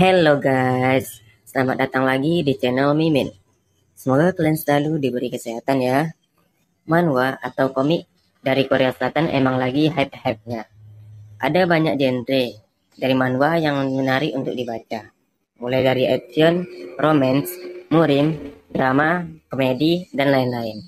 Hello guys, selamat datang lagi di channel Mimin. Semoga kalian selalu diberi kesehatan ya. Manhwa atau komik dari Korea Selatan emang lagi hype-hypenya. Ada banyak genre dari manhwa yang menarik untuk dibaca. Mulai dari action, romance, murim, drama, komedi, dan lain-lain.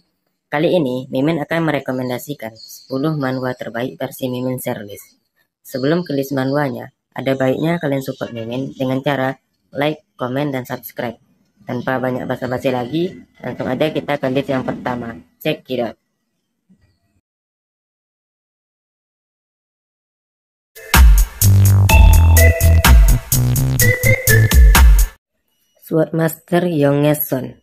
Kali ini Mimin akan merekomendasikan 10 manhwa terbaik versi Mimin Series. Sebelum ke list manhwanya, ada baiknya kalian support Mimin dengan cara like, komen, dan subscribe. Tanpa banyak basa-basi lagi, langsung aja kita ke list yang pertama. Check it out. Swordmaster Yonghae-son.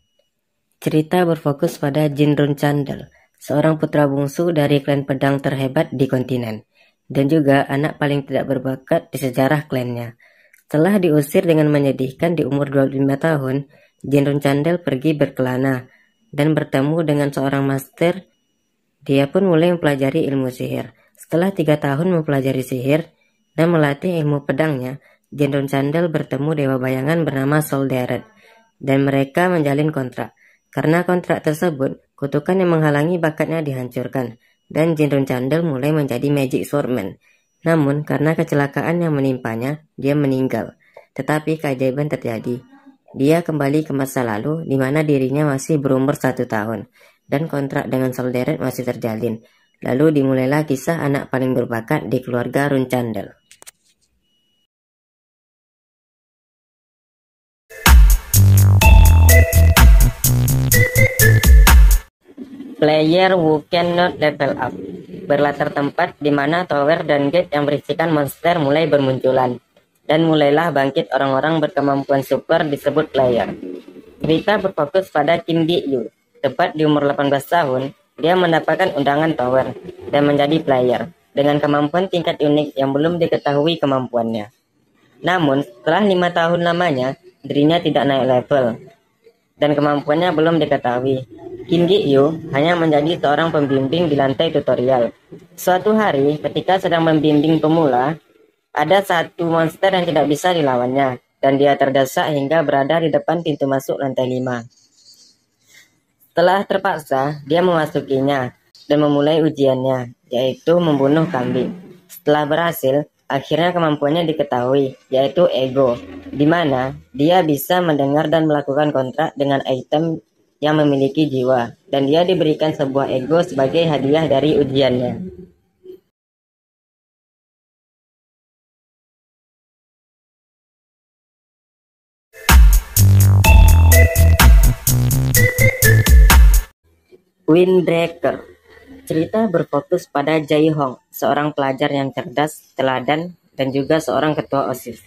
Cerita berfokus pada Jin Runchandel, seorang putra bungsu dari klan pedang terhebat di kontinen, dan juga anak paling tidak berbakat di sejarah klannya. Setelah diusir dengan menyedihkan di umur 25 tahun, Jin Runchandel pergi berkelana dan bertemu dengan seorang master. Dia pun mulai mempelajari ilmu sihir. Setelah 3 tahun mempelajari sihir dan melatih ilmu pedangnya, Jin Runchandel bertemu dewa bayangan bernama Solderet, dan mereka menjalin kontrak. Karena kontrak tersebut, kutukan yang menghalangi bakatnya dihancurkan, dan Jin Runchandel mulai menjadi Magic Swordman. Namun, karena kecelakaan yang menimpanya, dia meninggal. Tetapi keajaiban terjadi. Dia kembali ke masa lalu, di mana dirinya masih berumur 1 tahun, dan kontrak dengan Solderet masih terjalin. Lalu dimulailah kisah anak paling berbakat di keluarga Runchandel. Player who cannot level up. Berlatar tempat di mana tower dan gate yang berisikan monster mulai bermunculan, dan mulailah bangkit orang-orang berkemampuan super disebut player. Cerita berfokus pada Kim Gi-yu. Tepat di umur 18 tahun, dia mendapatkan undangan tower dan menjadi player dengan kemampuan tingkat unik yang belum diketahui kemampuannya. Namun, setelah 5 tahun lamanya, dirinya tidak naik level dan kemampuannya belum diketahui. Kim Gi-yu hanya menjadi seorang pembimbing di lantai tutorial. Suatu hari, ketika sedang membimbing pemula, ada satu monster yang tidak bisa dilawannya, dan dia terdesak hingga berada di depan pintu masuk lantai 5. Setelah terpaksa, dia memasukinya dan memulai ujiannya, yaitu membunuh kambing. Setelah berhasil, akhirnya kemampuannya diketahui, yaitu ego, di mana dia bisa mendengar dan melakukan kontrak dengan item yang memiliki jiwa, dan dia diberikan sebuah ego sebagai hadiah dari ujiannya. Windbreaker. Cerita berfokus pada Jae Hong, seorang pelajar yang cerdas, teladan, dan juga seorang ketua OSIS.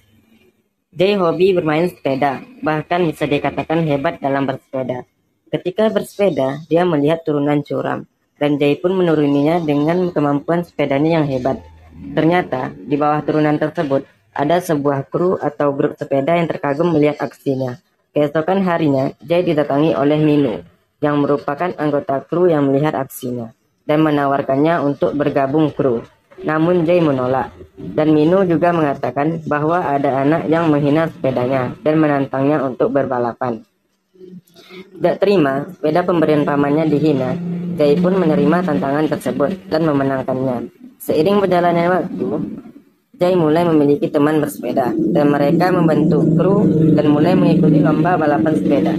Jae hobi bermain sepeda, bahkan bisa dikatakan hebat dalam bersepeda. Ketika bersepeda, dia melihat turunan curam, dan Jae pun menuruninya dengan kemampuan sepedanya yang hebat. Ternyata, di bawah turunan tersebut, ada sebuah kru atau grup sepeda yang terkagum melihat aksinya. Keesokan harinya, Jae didatangi oleh Minu, yang merupakan anggota kru yang melihat aksinya, dan menawarkannya untuk bergabung kru. Namun Jae menolak, dan Minu juga mengatakan bahwa ada anak yang menghina sepedanya dan menantangnya untuk berbalapan. Tidak terima sepeda pemberian pamannya dihina, Jae pun menerima tantangan tersebut dan memenangkannya. Seiring berjalannya waktu, Jae mulai memiliki teman bersepeda, dan mereka membentuk kru dan mulai mengikuti lomba balapan sepeda.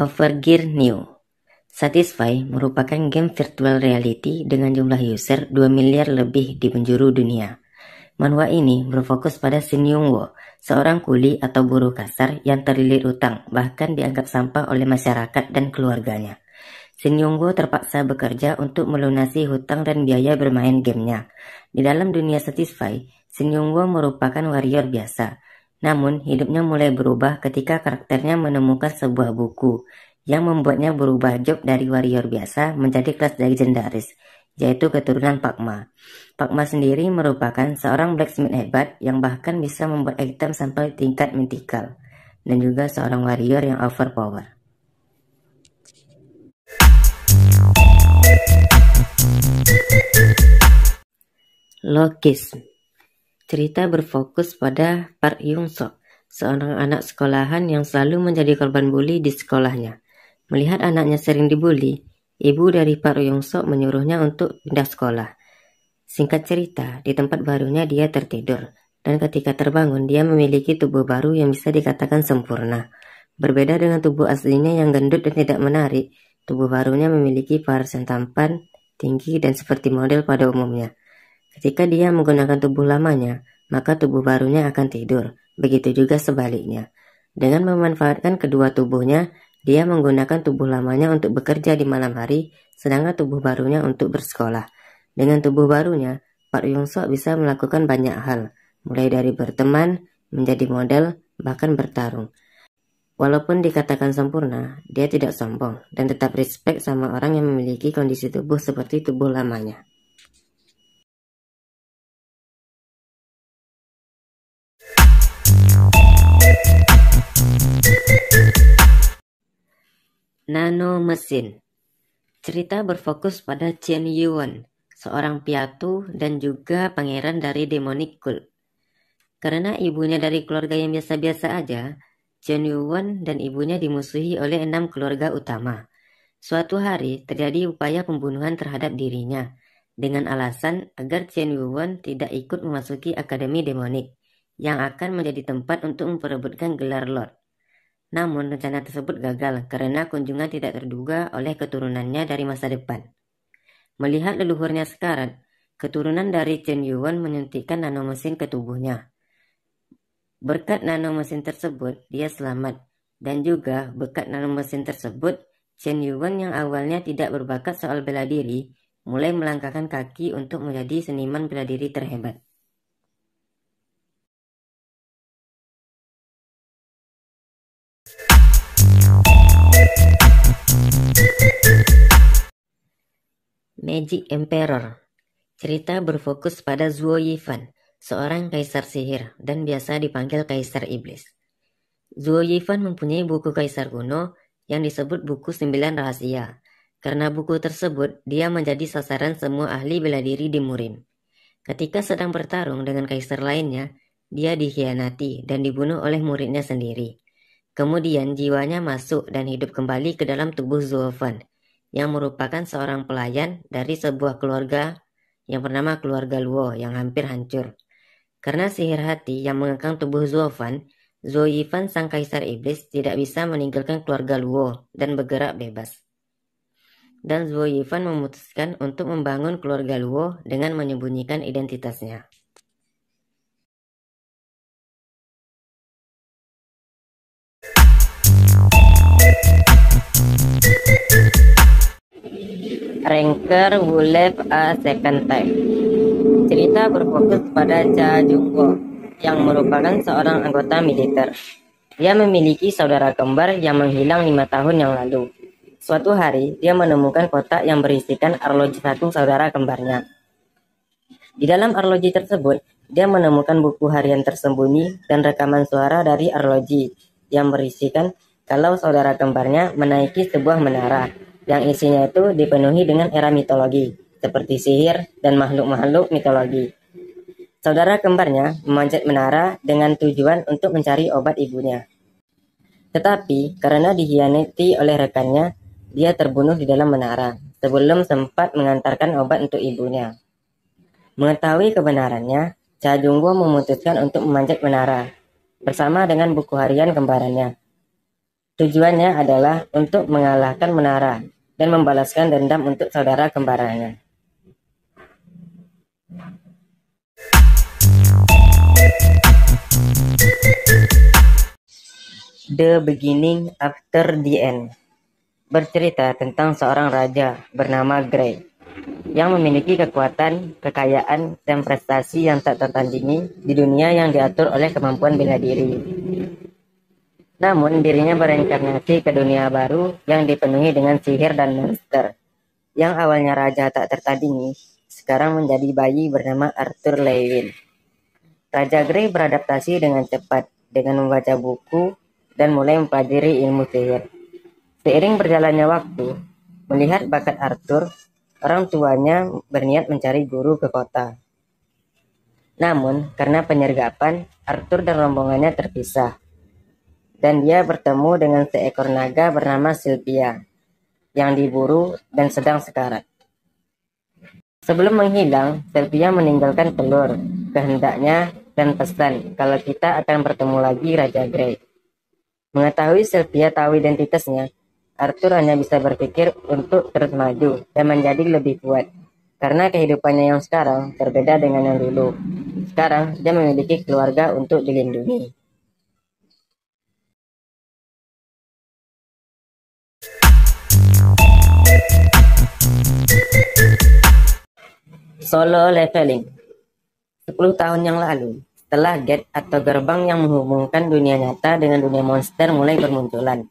Overgear New. Satisfy merupakan game virtual reality dengan jumlah user 2 miliar lebih di penjuru dunia. Manhwa ini berfokus pada Shin Young-woo, seorang kuli atau buruh kasar yang terlilit utang, bahkan dianggap sampah oleh masyarakat dan keluarganya. Shin Young-woo terpaksa bekerja untuk melunasi hutang dan biaya bermain gamenya. Di dalam dunia Satisfy, Shin Young-woo merupakan warrior biasa. Namun, hidupnya mulai berubah ketika karakternya menemukan sebuah buku yang membuatnya berubah job dari warrior biasa menjadi kelas legendaris, yaitu keturunan Pakma. Pakma sendiri merupakan seorang blacksmith hebat yang bahkan bisa membuat item sampai tingkat mythical, dan juga seorang warrior yang overpower. Lokisme. Cerita berfokus pada Park Young-sok, seorang anak sekolahan yang selalu menjadi korban bully di sekolahnya. Melihat anaknya sering dibully, ibu dari Park Young-sok menyuruhnya untuk pindah sekolah. Singkat cerita, di tempat barunya dia tertidur, dan ketika terbangun dia memiliki tubuh baru yang bisa dikatakan sempurna. Berbeda dengan tubuh aslinya yang gendut dan tidak menarik, tubuh barunya memiliki paras yang tampan, tinggi, dan seperti model pada umumnya. Ketika dia menggunakan tubuh lamanya, maka tubuh barunya akan tidur. Begitu juga sebaliknya. Dengan memanfaatkan kedua tubuhnya, dia menggunakan tubuh lamanya untuk bekerja di malam hari, sedangkan tubuh barunya untuk bersekolah. Dengan tubuh barunya, Park Young-sok bisa melakukan banyak hal, mulai dari berteman, menjadi model, bahkan bertarung. Walaupun dikatakan sempurna, dia tidak sombong dan tetap respect sama orang yang memiliki kondisi tubuh seperti tubuh lamanya. Nano mesin. Cerita berfokus pada Chen Yuan, seorang piatu dan juga pangeran dari demonic cult. Karena ibunya dari keluarga yang biasa-biasa aja, Chen Yuan dan ibunya dimusuhi oleh 6 keluarga utama. Suatu hari terjadi upaya pembunuhan terhadap dirinya, dengan alasan agar Chen Yuan tidak ikut memasuki Akademi Demonik, yang akan menjadi tempat untuk memperebutkan gelar Lord. Namun rencana tersebut gagal karena kunjungan tidak terduga oleh keturunannya dari masa depan. Melihat leluhurnya sekarat, keturunan dari Chen Yuan menyuntikkan nanomesin ke tubuhnya. Berkat nanomesin tersebut, dia selamat. Dan juga berkat nanomesin tersebut, Chen Yuan yang awalnya tidak berbakat soal bela diri, mulai melangkahkan kaki untuk menjadi seniman bela diri terhebat. Magic Emperor. Cerita berfokus pada Zuo Yifan, seorang kaisar sihir dan biasa dipanggil Kaisar Iblis. Zuo Yifan mempunyai buku kaisar kuno yang disebut buku 9 rahasia. Karena buku tersebut, dia menjadi sasaran semua ahli bela diri di Murim. Ketika sedang bertarung dengan kaisar lainnya, dia dikhianati dan dibunuh oleh muridnya sendiri. Kemudian jiwanya masuk dan hidup kembali ke dalam tubuh Zuo Fan, yang merupakan seorang pelayan dari sebuah keluarga yang bernama keluarga Luo yang hampir hancur. Karena sihir hati yang mengekang tubuh Zuo Fan, Zuo Yifan sang kaisar iblis tidak bisa meninggalkan keluarga Luo dan bergerak bebas. Dan Zuo Yifan memutuskan untuk membangun keluarga Luo dengan menyembunyikan identitasnya. Ranker Wolf a Second Time. Cerita berfokus pada Cha Jung-go yang merupakan seorang anggota militer. Dia memiliki saudara kembar yang menghilang 5 tahun yang lalu. Suatu hari, dia menemukan kotak yang berisikan arloji satu saudara kembarnya. Di dalam arloji tersebut, dia menemukan buku harian tersembunyi dan rekaman suara dari arloji yang berisikan kalau saudara kembarnya menaiki sebuah menara yang isinya itu dipenuhi dengan era mitologi, seperti sihir dan makhluk-makhluk mitologi. Saudara kembarnya memanjat menara dengan tujuan untuk mencari obat ibunya. Tetapi karena dikhianati oleh rekannya, dia terbunuh di dalam menara sebelum sempat mengantarkan obat untuk ibunya. Mengetahui kebenarannya, Cha Jung-go memutuskan untuk memanjat menara bersama dengan buku harian kembarannya. Tujuannya adalah untuk mengalahkan menara dan membalaskan dendam untuk saudara kembarannya. The Beginning After the End. Bercerita tentang seorang raja bernama Grey yang memiliki kekuatan, kekayaan, dan prestasi yang tak tertandingi di dunia yang diatur oleh kemampuan bela diri. Namun dirinya bereinkarnasi ke dunia baru yang dipenuhi dengan sihir dan monster. Yang awalnya raja tak tertandingi, sekarang menjadi bayi bernama Arthur Lewin. Raja Grey beradaptasi dengan cepat dengan membaca buku dan mulai mempelajari ilmu sihir. Seiring berjalannya waktu, melihat bakat Arthur, orang tuanya berniat mencari guru ke kota. Namun, karena penyergapan, Arthur dan rombongannya terpisah. Dan dia bertemu dengan seekor naga bernama Sylvia yang diburu dan sedang sekarat. Sebelum menghilang, Sylvia meninggalkan telur, kehendaknya, dan pesan kalau kita akan bertemu lagi Raja Grey. Mengetahui Sylvia tahu identitasnya, Arthur hanya bisa berpikir untuk terus maju dan menjadi lebih kuat. Karena kehidupannya yang sekarang berbeda dengan yang dulu. Sekarang dia memiliki keluarga untuk dilindungi. Solo leveling. 10 tahun yang lalu, setelah gate atau gerbang yang menghubungkan dunia nyata dengan dunia monster mulai bermunculan,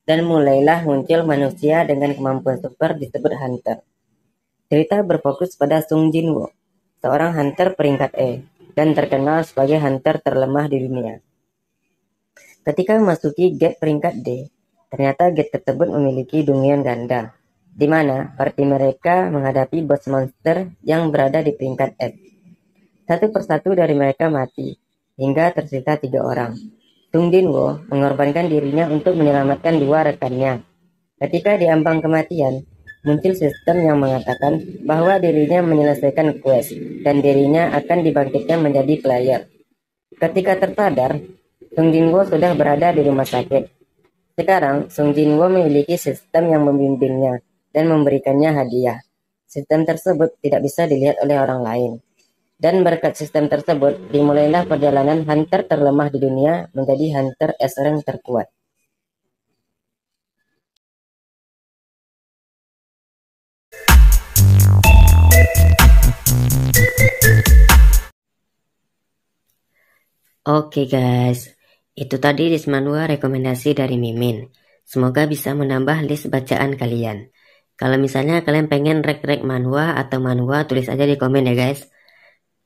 dan mulailah muncul manusia dengan kemampuan super disebut hunter. Cerita berfokus pada Sung Jinwoo, seorang hunter peringkat E, dan terkenal sebagai hunter terlemah di dunia. Ketika memasuki gate peringkat D, ternyata gate tersebut memiliki dungeon ganda, di mana party mereka menghadapi bos monster yang berada di peringkat F. Satu persatu dari mereka mati, hingga tersisa 3 orang. Sung Jinwoo mengorbankan dirinya untuk menyelamatkan 2 rekannya. Ketika di ambang kematian, muncul sistem yang mengatakan bahwa dirinya menyelesaikan quest dan dirinya akan dibangkitkan menjadi player. Ketika tersadar, Sung Jinwoo sudah berada di rumah sakit. Sekarang, Sung Jinwoo memiliki sistem yang membimbingnya dan memberikannya hadiah. Sistem tersebut tidak bisa dilihat oleh orang lain. Dan berkat sistem tersebut, dimulailah perjalanan hunter terlemah di dunia menjadi hunter S-rank terkuat. Oke guys, itu tadi list manhwa rekomendasi dari Mimin. Semoga bisa menambah list bacaan kalian. Kalau misalnya kalian pengen rek-rek manhwa atau manhwa, tulis aja di komen ya guys.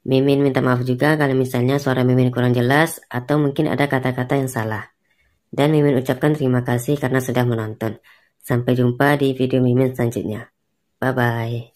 Mimin minta maaf juga kalau misalnya suara Mimin kurang jelas atau mungkin ada kata-kata yang salah. Dan Mimin ucapkan terima kasih karena sudah menonton. Sampai jumpa di video Mimin selanjutnya. Bye-bye.